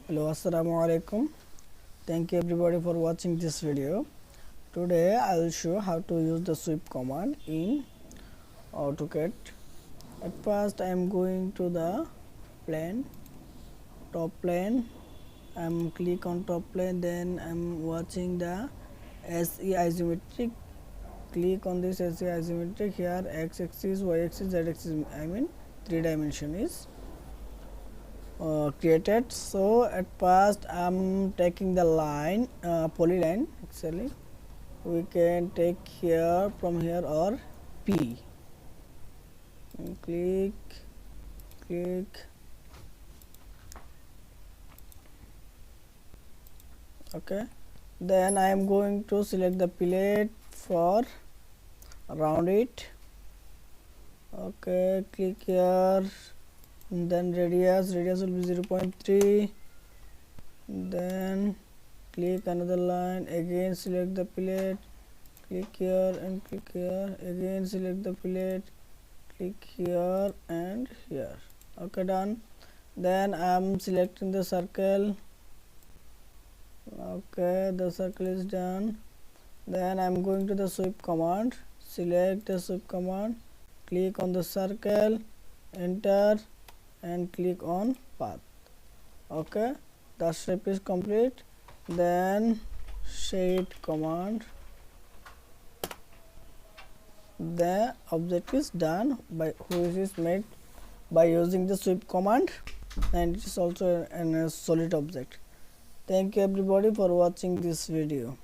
Hello, assalamu alaikum. Thank you everybody for watching this video. Today I will show how to use the sweep command in AutoCAD. At first I am going to the plane, top plane. I am click on top plane, then I am watching the SE isometric. Click on this SE isometric. Here x axis, y axis, z axis, I mean 3 dimension is created. So at first I'm taking the line, polyline. Actually we can take here, from here, or P, and click, okay. Then I am going to select the plate for round it, okay. Click here, then radius will be 0.3. then click another line, again select the plate, click here and click here, again select the plate, click here and here, okay, done. Then I am selecting the circle, okay, the circle is done. Then I am going to the sweep command, select the sweep command, click on the circle, enter and click on path, okay. The step is complete. Then shade command, the object is done by which is made by using the sweep command, and it is also a solid object. Thank you everybody for watching this video.